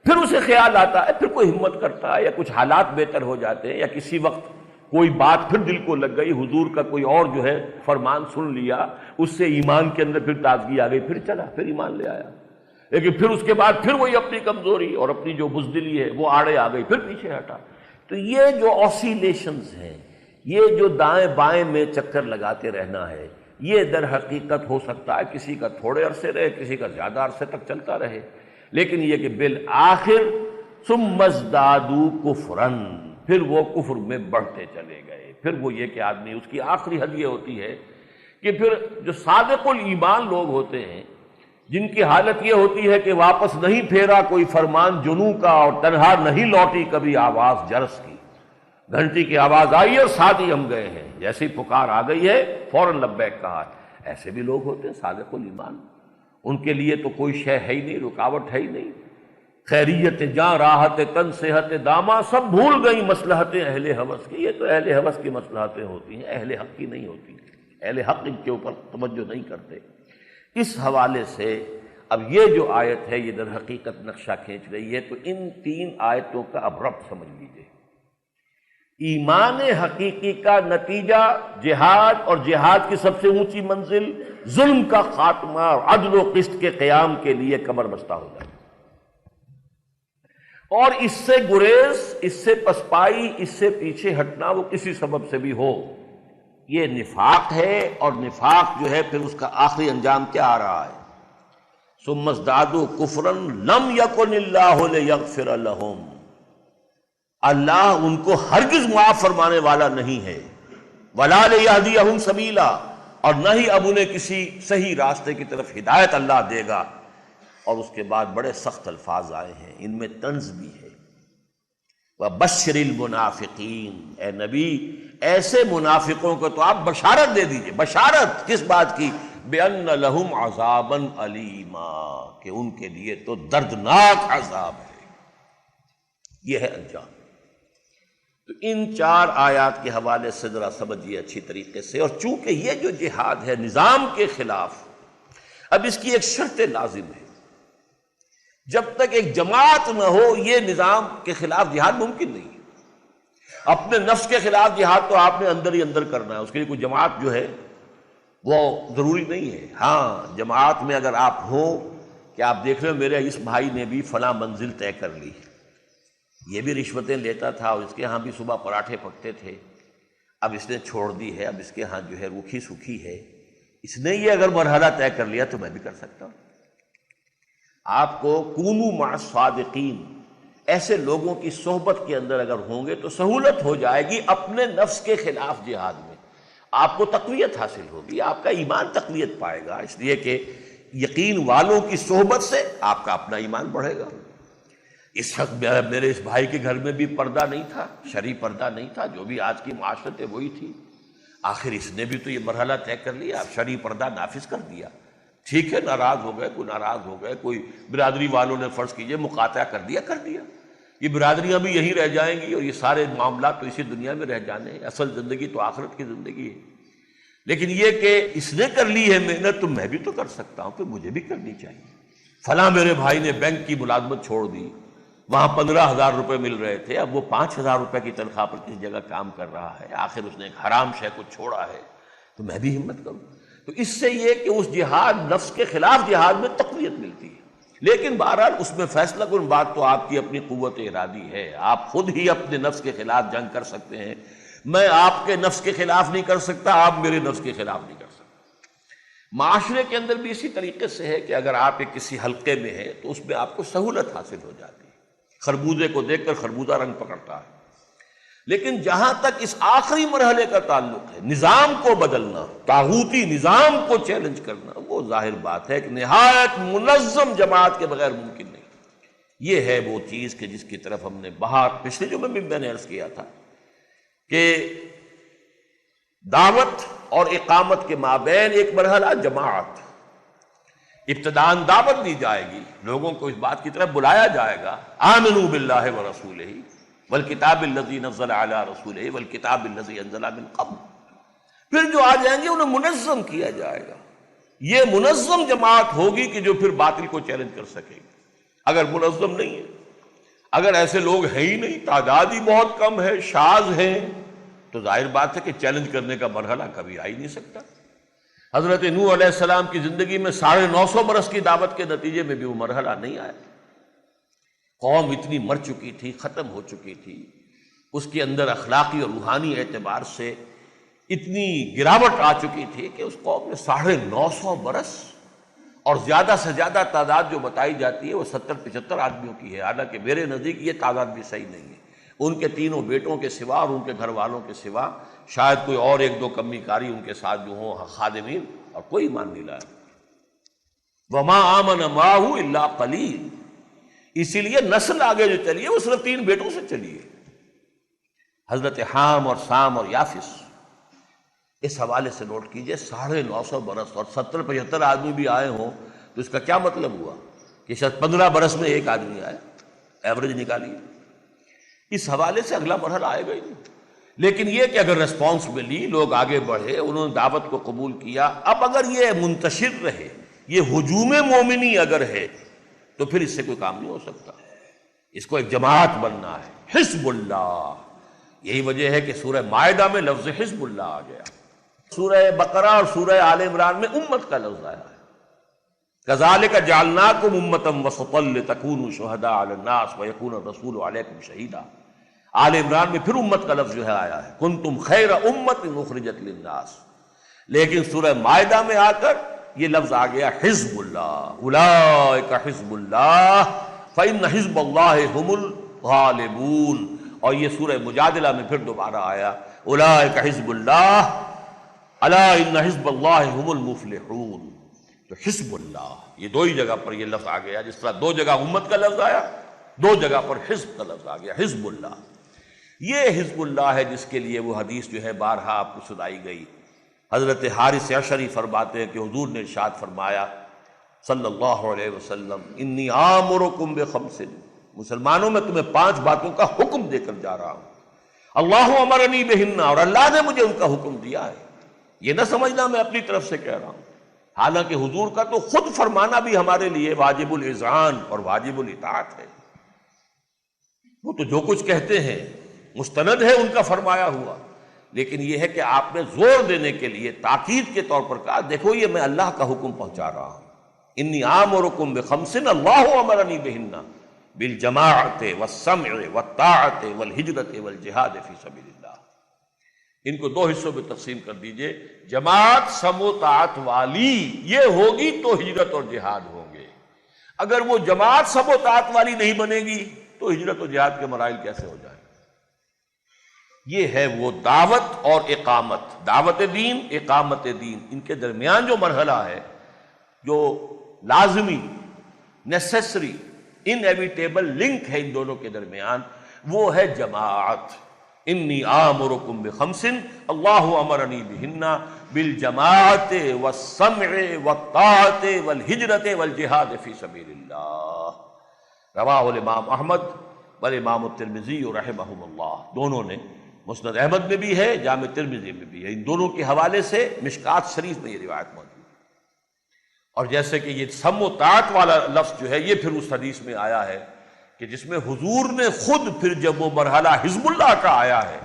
پھر اسے خیال آتا ہے، پھر کوئی ہمت کرتا ہے، یا کچھ حالات بہتر ہو جاتے ہیں، یا کسی وقت کوئی بات پھر دل کو لگ گئی، حضور کا کوئی اور جو ہے فرمان سن لیا، اس سے ایمان کے اندر پھر تازگی آ گئی، پھر چلا، پھر ایمان لے آیا۔ لیکن پھر اس کے بعد پھر وہی اپنی کمزوری اور اپنی جو بزدلی ہے وہ آڑے آ گئی، پھر پیچھے ہٹا۔ تو یہ جو آسیلیشنز ہیں، یہ جو دائیں بائیں میں چکر لگاتے رہنا ہے، یہ در حقیقت ہو سکتا ہے کسی کا تھوڑے عرصے رہے، کسی کا زیادہ عرصے تک چلتا رہے، لیکن یہ کہ بالآخر ثم ازدادوا کفرا، پھر وہ کفر میں بڑھتے چلے گئے۔ پھر وہ یہ کہ آدمی، اس کی آخری حد یہ ہوتی ہے کہ پھر جو صادق الایمان لوگ ہوتے ہیں، جن کی حالت یہ ہوتی ہے کہ واپس نہیں پھیرا کوئی فرمان جنوں کا، اور تنہا نہیں لوٹی کبھی آواز جرس کی، گھنٹی کی آواز آئی اور ساتھ ہی ہم گئے ہیں، جیسی پکار آ گئی ہے فوراً لبیک کہا۔ ایسے بھی لوگ ہوتے ہیں صادق الایمان، ان کے لیے تو کوئی شے ہے ہی نہیں، رکاوٹ ہے ہی نہیں، خیریت جاں راحت تن صحت داماں سب بھول گئی مصلحتیں اہل ہوس کی۔ یہ تو اہل ہوس کی مصلحتیں ہوتی ہیں، اہل حق کی نہیں ہوتی، اہل حق ان کے اوپر توجہ نہیں کرتے۔ اس حوالے سے اب یہ جو آیت ہے یہ در حقیقت نقشہ کھینچ رہی ہے۔ تو ان 3 آیتوں کا اب ربط سمجھ لیجیے۔ ایمان حقیقی کا نتیجہ جہاد، اور جہاد کی سب سے اونچی منزل ظلم کا خاتمہ اور عدل و قسط کے قیام کے لیے کمر بستہ ہو جائے، اور اس سے گریز، اس سے پسپائی، اس سے پیچھے ہٹنا وہ کسی سبب سے بھی ہو، یہ نفاق ہے۔ اور نفاق جو ہے پھر اس کا آخری انجام کیا آ رہا ہے؟ ثم ازدادوا کفرا لم یکن اللہ لیغفر لہم، اللہ ان کو ہرگز معاف فرمانے والا نہیں ہے، ولا لیہدیہم سبیلا، اور نہ ہی اب انہیں کسی صحیح راستے کی طرف ہدایت اللہ دے گا۔ اور اس کے بعد بڑے سخت الفاظ آئے ہیں، ان میں طنز بھی ہے۔ وَبَشِّرِ الْمُنَافِقِينَ، اے نبی ایسے منافقوں کو تو آپ بشارت دے دیجئے۔ بشارت کس بات کی؟ بِأَنَّ لَهُمْ عَذَابًا أَلِيمًا، کہ ان کے لیے تو دردناک عذاب ہے۔ یہ ہے انجام۔ تو ان 4 آیات کے حوالے سے ذرا سمجھیے اچھی طریقے سے۔ اور چونکہ یہ جو جہاد ہے نظام کے خلاف، اب اس کی ایک شرط لازم ہے، جب تک ایک جماعت نہ ہو یہ نظام کے خلاف جہاد ممکن نہیں ہے۔ اپنے نفس کے خلاف جہاد تو آپ نے اندر ہی اندر کرنا ہے، اس کے لیے کوئی جماعت جو ہے وہ ضروری نہیں ہے۔ ہاں جماعت میں اگر آپ ہوں کہ آپ دیکھ رہے ہو میرے اس بھائی نے بھی فلاں منزل طے کر لی، یہ بھی رشوتیں لیتا تھا اور اس کے ہاں بھی صبح پراٹھے پکتے تھے، اب اس نے چھوڑ دی ہے، اب اس کے ہاں جو ہے روکھی سوکھی ہے، اس نے یہ اگر مرحلہ طے کر لیا تو میں بھی کر سکتا ہوں۔ آپ کو کونوا مع الصادقین، ایسے لوگوں کی صحبت کے اندر اگر ہوں گے تو سہولت ہو جائے گی اپنے نفس کے خلاف جہاد میں، آپ کو تقویت حاصل ہوگی، آپ کا ایمان تقویت پائے گا، اس لیے کہ یقین والوں کی صحبت سے آپ کا اپنا ایمان بڑھے گا۔ اس وقت میرے اس بھائی کے گھر میں بھی پردہ نہیں تھا، شرعی پردہ نہیں تھا، جو بھی آج کی معاشرت ہے وہی تھی، آخر اس نے بھی تو یہ مرحلہ طے کر لیا، اب شرعی پردہ نافذ کر دیا، ٹھیک ہے، ناراض ہو گئے، کوئی ناراض ہو گئے، کوئی برادری والوں نے فرض کیجئے مقاطعہ کر دیا، یہ برادریاں بھی یہیں رہ جائیں گی اور یہ سارے معاملات تو اسی دنیا میں رہ جانے ہیں، اصل زندگی تو آخرت کی زندگی ہے۔ لیکن یہ کہ اس نے کر لی ہے محنت تو میں بھی تو کر سکتا ہوں، کہ مجھے بھی کرنی چاہیے۔ فلاں میرے بھائی نے بینک کی ملازمت چھوڑ دی، وہاں 15,000 روپے مل رہے تھے، اب وہ 5,000 روپے کی تنخواہ پر کسی جگہ کام کر رہا ہے، آخر اس نے ایک حرام شے کو چھوڑا ہے، تو میں بھی ہمت کروں۔ تو اس سے یہ کہ اس جہاد، نفس کے خلاف جہاد میں تقویت ملتی ہے۔ لیکن بہرحال اس میں فیصلہ کن بات تو آپ کی اپنی قوت ارادی ہے، آپ خود ہی اپنے نفس کے خلاف جنگ کر سکتے ہیں، میں آپ کے نفس کے خلاف نہیں کر سکتا، آپ میرے نفس کے خلاف نہیں کر سکتے۔ معاشرے کے اندر بھی اسی طریقے سے ہے کہ اگر آپ ایک کسی حلقے میں ہیں تو اس میں آپ کو سہولت حاصل ہو جاتی ہے، خربوزے کو دیکھ کر خربوزہ رنگ پکڑتا ہے۔ لیکن جہاں تک اس آخری مرحلے کا تعلق ہے، نظام کو بدلنا، طاغوتی نظام کو چیلنج کرنا، وہ ظاہر بات ہے کہ نہایت منظم جماعت کے بغیر ممکن نہیں۔ یہ ہے وہ چیز کہ جس کی طرف ہم نے پچھلے جمعے میں میں نے عرض کیا تھا کہ دعوت اور اقامت کے مابین ایک مرحلہ جماعت، ابتداءً دعوت دی جائے گی، لوگوں کو اس بات کی طرف بلایا جائے گا، آمنوا باللہ ورسولہ والکتاب الذی نزل علی رسولہ والکتاب الذی انزل من قبل، پھر جو آ جائیں گے انہیں منظم کیا جائے گا۔ یہ منظم جماعت ہوگی کہ جو پھر باطل کو چیلنج کر سکے گی۔ اگر منظم نہیں ہے، اگر ایسے لوگ ہیں ہی نہیں، تعداد ہی بہت کم ہے، شاذ ہیں، تو ظاہر بات ہے کہ چیلنج کرنے کا مرحلہ کبھی آ ہی نہیں سکتا۔ حضرت نوح علیہ السلام کی زندگی میں 950 برس کی دعوت کے نتیجے میں بھی وہ مرحلہ نہیں آیا، قوم اتنی مر چکی تھی، ختم ہو چکی تھی، اس کے اندر اخلاقی اور روحانی اعتبار سے اتنی گراوٹ آ چکی تھی کہ اس قوم نے 950 برس، اور زیادہ سے زیادہ تعداد جو بتائی جاتی ہے وہ 70-75 آدمیوں کی ہے، حالانکہ میرے نزدیک یہ تعداد بھی صحیح نہیں ہے، ان کے تینوں بیٹوں کے سوا اور ان کے گھر والوں کے سوا شاید کوئی اور 1-2 کمی کاری ان کے ساتھ جو ہوں خادمین، اور کوئی ایمان نہیں لایا۔ وما آمن معه الا قلیل، اسی لیے نسل آگے جو چلی ہے وہ صرف 3 بیٹوں سے چلی ہے، حضرت حام اور سام اور یافس۔ اس حوالے سے نوٹ کیجئے 950 برس اور 70-75 آدمی بھی آئے ہوں تو اس کا کیا مطلب ہوا کہ شاید 15 برس میں 1 آدمی آیا، ایوریج نکالیے۔ اس حوالے سے اگلا مرحلہ آئے گا ہی نہیں۔ لیکن یہ کہ اگر ریسپانس ملی، لوگ آگے بڑھے، انہوں نے دعوت کو قبول کیا، اب اگر یہ منتشر رہے، یہ ہجوم مومنی اگر ہے تو پھر اس سے کوئی کام نہیں ہو سکتا، اس کو ایک جماعت بننا ہے، حزب اللہ۔ یہی وجہ ہے کہ سورہ مائدہ میں لفظ حزب اللہ آ گیا، سورہ بقرہ اور سورہ آل عمران میں امت کا لفظ آیا ہے، کذالک جعلناکم امۃ وسطا لتکونوا شہداء علی الناس ویکون الرسول علیکم شہیدا۔ آل عمران میں پھر امت کا لفظ جو ہے آیا ہے، کنتم خیر امۃ اخرجت للناس۔ لیکن سورہ مائدہ میں آ کر یہ لفظ آ گیا حزب اللہ، اولئک حزب اللہ فإن حزب اللہ هم الغالبون۔ اور یہ سورہ مجادلہ میں پھر دوبارہ آیا اولئک حزب اللہ الا ان حزب اللہ هم المفلحون۔ تو حزب اللہ، یہ 2 ہی جگہ پر یہ لفظ آ گیا، جس طرح 2 جگہ امت کا لفظ آیا، 2 جگہ پر حزب کا لفظ آ گیا، حزب اللہ۔ یہ حزب اللہ ہے جس کے لیے وہ حدیث جو ہے بارہا آپ کو سنائی گئی۔ حضرت حارث اشعری فرماتے ہیں کہ حضور نے ارشاد فرمایا صلی اللہ علیہ وسلم، انی آمرکم بخمس، مسلمانوں میں تمہیں 5 باتوں کا حکم دے کر جا رہا ہوں، اللہ امرنی بہن، اور اللہ نے مجھے ان کا حکم دیا ہے، یہ نہ سمجھنا میں اپنی طرف سے کہہ رہا ہوں، حالانکہ حضور کا تو خود فرمانا بھی ہمارے لیے واجب الاذعان اور واجب الاطاعت ہے، وہ تو جو کچھ کہتے ہیں مستند ہے ان کا فرمایا ہوا، لیکن یہ ہے کہ آپ نے زور دینے کے لیے تاکید کے طور پر کہا دیکھو یہ میں اللہ کا حکم پہنچا رہا ہوں، انی آمرکم بخمس اللہ امرنی بہن بالجماعت والسمع والطاعت والہجرت والجہاد فی سبیل اللہ۔ ان کو دو حصوں میں تقسیم کر دیجئے، جماعت سم و طاعت والی یہ ہوگی تو ہجرت اور جہاد ہوں گے، اگر وہ جماعت سم و طاعت والی نہیں بنے گی تو ہجرت و جہاد کے مراحل کیسے ہو جائیں؟ یہ ہے وہ دعوت اور اقامت، دعوت دین، اقامت دین، ان کے درمیان جو مرحلہ ہے، جو لازمی، نیسیسری، انیویٹیبل لنک ہے ان دونوں کے درمیان، وہ ہے جماعت۔ انی آمرکم بخمس اللہ امرنی بہن بالجماعت والسمع والطاعت والہجرت والجہاد فی سبیل اللہ، رواہ الامام احمد والامام الترمذی رحمہم اللہ۔ دونوں نے، مسند احمد میں بھی ہے، جامع ترمذی میں بھی ہے، ان دونوں کے حوالے سے مشکات شریف میں یہ روایت موجود ہے۔ اور جیسے کہ یہ سم و طاعت والا لفظ جو ہے یہ پھر اس حدیث میں آیا ہے کہ جس میں حضور نے خود پھر جب وہ مرحلہ حزب اللہ کا آیا ہے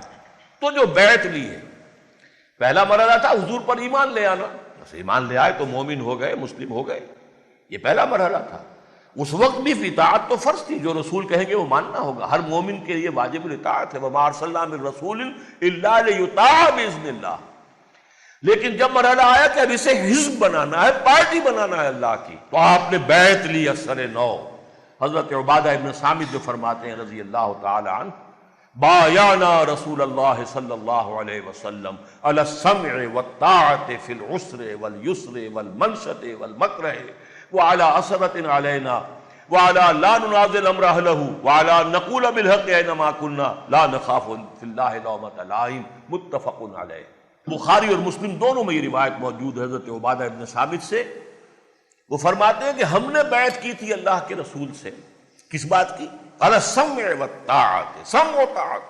تو جو بیعت لی ہے، پہلا مرحلہ تھا حضور پر ایمان لے آنا، بس ایمان لے آئے تو مومن ہو گئے، مسلم ہو گئے، یہ پہلا مرحلہ تھا۔ اس وقت بھی اطاعت تو فرض تھی، جو رسول کہیں گے وہ ماننا ہوگا، ہر مومن کے لیے واجب الاطاعت ہے، وما ارسلنا من رسول الا لیطاع باذن اللہ۔ لیکن جب مرحلہ آیا کہ اب اسے حزب بنانا ہے، پارٹی بنانا ہے اللہ کی، تو آپ نے بیعت لی اثر نو۔ حضرت عبادہ ابن صامت جو فرماتے ہیں رضی اللہ تعالی عنہ، بایعنا رسول اللہ صلی اللہ علیہ وسلم علی السمع والطاعت فی العسر والیسر والمنشط والمکرہ وعلی اثرۃ علینا وعلی لا ننازل امر اہلہ وعلی ان نقول بالحق اینما کنا لا نخاف فی اللہ لومۃ لائم، متفق علیہ۔ بخاری اور مسلم دونوں میں یہ روایت موجود ہے حضرت عبادہ ابن صامت سے۔ وہ فرماتے ہیں کہ ہم نے بیعت کی تھی اللہ کے رسول سے، کس بات کی؟ علی السمع والطاعت، سمع و طاعت،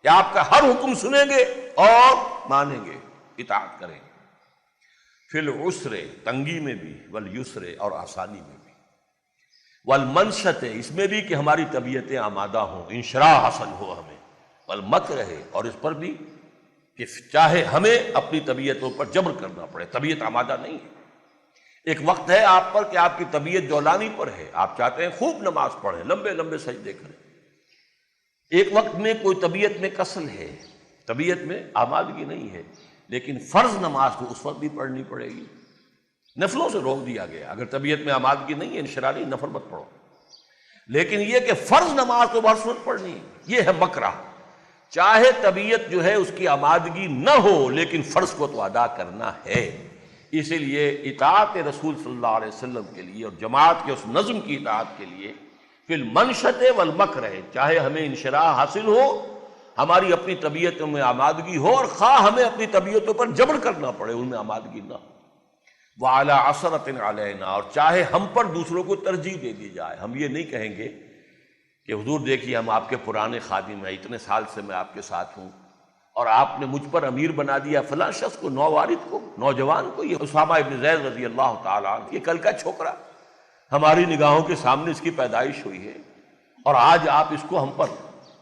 کہ آپ کا ہر حکم سنیں گے اور مانیں گے، اطاعت کریں گے، فی العسر، تنگی میں بھی، والیسر، اور آسانی میں بھی، والمنشط، اس میں بھی کہ ہماری طبیعتیں آمادہ ہوں، انشراح حاصل ہو ہمیں، والمکرہ، اور اس پر بھی کہ چاہے ہمیں اپنی طبیعتوں پر جبر کرنا پڑے، طبیعت آمادہ نہیں ہے۔ ایک وقت ہے آپ پر کہ آپ کی طبیعت جولانی پر ہے، آپ چاہتے ہیں خوب نماز پڑھیں، لمبے لمبے سجدے کریں۔ ایک وقت میں کوئی طبیعت میں کسل ہے، طبیعت میں آمادگی نہیں ہے، لیکن فرض نماز تو اس وقت بھی پڑھنی پڑے گی، نفلوں سے روک دیا گیا۔ اگر طبیعت میں آمادگی نہیں ہے، انشرالی، نفل مت پڑھو، لیکن یہ کہ فرض نماز تو ہر وقت پڑھنی ہے، یہ ہے مکرہ۔ چاہے طبیعت جو ہے اس کی آمادگی نہ ہو، لیکن فرض کو تو ادا کرنا ہے۔ اسی لیے اطاعت رسول صلی اللہ علیہ وسلم کے لیے اور جماعت کے اس نظم کی اطاعت کے لیے فی المنشط والمکرہ، چاہے ہمیں انشراح حاصل ہو، ہماری اپنی طبیعتوں میں آمادگی ہو، اور خواہ ہمیں اپنی طبیعتوں پر جبر کرنا پڑے، ان میں آمادگی نہ ہو، وعلی اثرۃ علینا، اور چاہے ہم پر دوسروں کو ترجیح دے دی جائے۔ ہم یہ نہیں کہیں گے کہ حضور دیکھیے ہم آپ کے پرانے خادم ہیں، اتنے سال سے میں آپ کے ساتھ ہوں، اور آپ نے مجھ پر امیر بنا دیا فلاں شخص کو، نووارد کو، نوجوان کو، یہ اسامہ ابن زید رضی اللہ تعالیٰ عنہ، یہ کل کا چھوکرا، ہماری نگاہوں کے سامنے اس کی پیدائش ہوئی ہے، اور آج آپ اس کو ہم پر،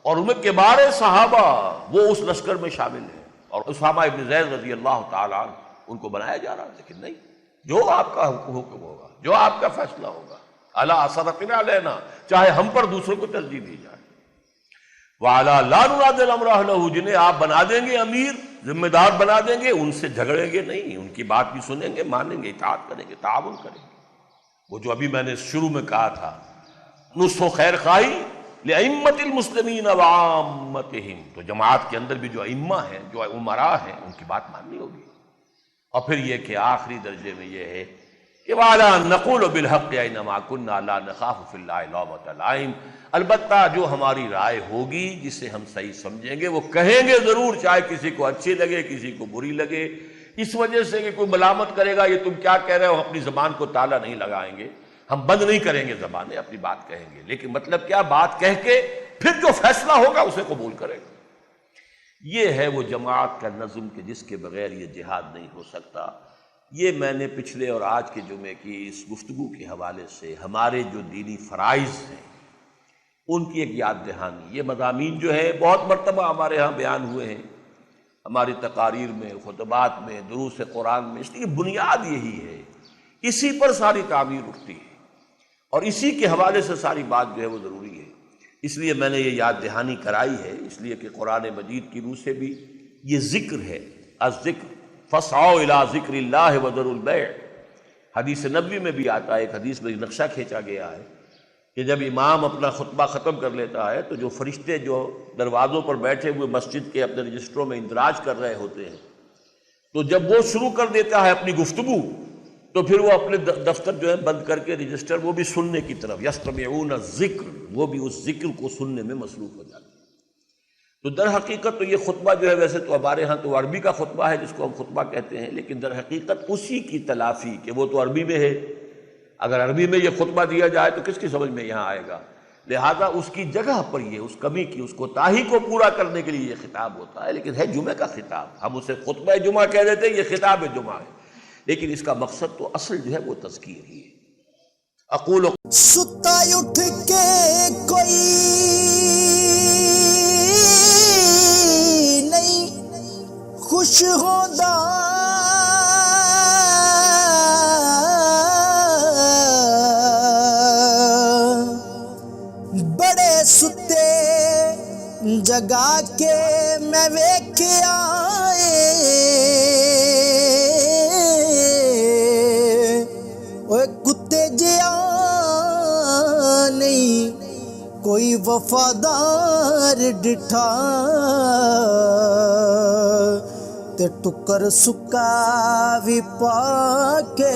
اور ان میں کبار صحابہ وہ اس لشکر میں شامل ہیں، اور اسامہ ابن زید رضی اللہ تعالیٰ عنہ ان کو بنایا جا رہا، لیکن نہیں، جو آپ کا حکم ہوگا، جو آپ کا فیصلہ ہوگا، علی اثرۃ علینا، چاہے ہم پر دوسروں کو ترجیح دی جائے، وعلی لا ننازل امر اہلہ، جنہیں آپ بنا دیں گے امیر، ذمہ دار بنا دیں گے، ان سے جھگڑیں گے نہیں، ان کی بات بھی سنیں گے، مانیں گے، اطاعت کریں گے، تعاون کریں گے۔ وہ جو ابھی میں نے شروع میں کہا تھا، نصح و خیر خواہی لأئمة المسلمین وعامتہم، تو جماعت کے اندر بھی جو ائمہ ہیں، جو امراء ہیں، ان کی بات ماننی ہوگی۔ اور پھر یہ کہ آخری درجے میں یہ ہے کہ وَعَلَىٰ أَن نَّقُولَ بِالْحَقِّ أَيْنَمَا كُنَّا لَا نَخَافُ فِي اللَّهِ لَوْمَةَ لَائِمٍ، البتہ جو ہماری رائے ہوگی، جسے ہم صحیح سمجھیں گے، وہ کہیں گے ضرور، چاہے کسی کو اچھی لگے، کسی کو بری لگے، اس وجہ سے کہ کوئی ملامت کرے گا یہ تم کیا کہہ رہے ہو، اپنی زبان کو تالا نہیں لگائیں گے، ہم بند نہیں کریں گے زبانیں، اپنی بات کہیں گے، لیکن مطلب کیا، بات کہہ کے پھر جو فیصلہ ہوگا اسے قبول کریں گے۔ یہ ہے وہ جماعت کا نظم کہ جس کے بغیر یہ جہاد نہیں ہو سکتا۔ یہ میں نے پچھلے اور آج کے جمعے کی اس گفتگو کے حوالے سے ہمارے جو دینی فرائض ہیں ان کی ایک یاد دہانی، یہ مضامین جو ہے بہت مرتبہ ہمارے ہاں بیان ہوئے ہیں، ہماری تقاریر میں، خطبات میں، دروس قرآن میں، اس لیے بنیاد یہی ہے، اسی پر ساری تعمیر اٹھتی ہے، اور اسی کے حوالے سے ساری بات جو ہے وہ ضروری ہے۔ اس لیے میں نے یہ یاد دہانی کرائی ہے، اس لیے کہ قرآن مجید کی روح سے بھی یہ ذکر ہے، الذکر فاسعوا الی ذکر اللہ وذروا البیع۔ حدیث نبوی میں بھی آتا ہے، ایک حدیث میں نقشہ کھینچا گیا ہے کہ جب امام اپنا خطبہ ختم کر لیتا ہے تو جو فرشتے جو دروازوں پر بیٹھے ہوئے مسجد کے اپنے رجسٹروں میں اندراج کر رہے ہوتے ہیں، تو جب وہ شروع کر دیتا ہے اپنی گفتگو تو پھر وہ اپنے دفتر جو ہے بند کر کے رجسٹر وہ بھی سننے کی طرف، یستمعون الذکر، وہ بھی اس ذکر کو سننے میں مصروف ہو جاتے ہیں۔ تو در حقیقت تو یہ خطبہ جو ہے، ویسے تو ہمارے ہاں تو عربی کا خطبہ ہے جس کو ہم خطبہ کہتے ہیں، لیکن در حقیقت اسی کی تلافی کہ وہ تو عربی میں ہے، اگر عربی میں یہ خطبہ دیا جائے تو کس کی سمجھ میں یہاں آئے گا؟ لہذا اس کی جگہ پر یہ اس کمی کی، اس کوتاہی کو پورا کرنے کے لیے یہ خطاب ہوتا ہے، لیکن ہے جمعہ کا خطاب، ہم اسے خطبہ جمعہ کہہ دیتے ہیں، یہ خطاب جمعہ ہے، لیکن اس کا مقصد تو اصل جو ہے وہ تذکیر ہی ہے۔ اقول
ستا اٹھ کے کوئی نہیں خوش ہوتا، بڑے ستے جگا کے میں ویکھیا کتے جیا نہیں کوئی وفادار ڈٹھا، تے ٹکر سکا بھی پا کے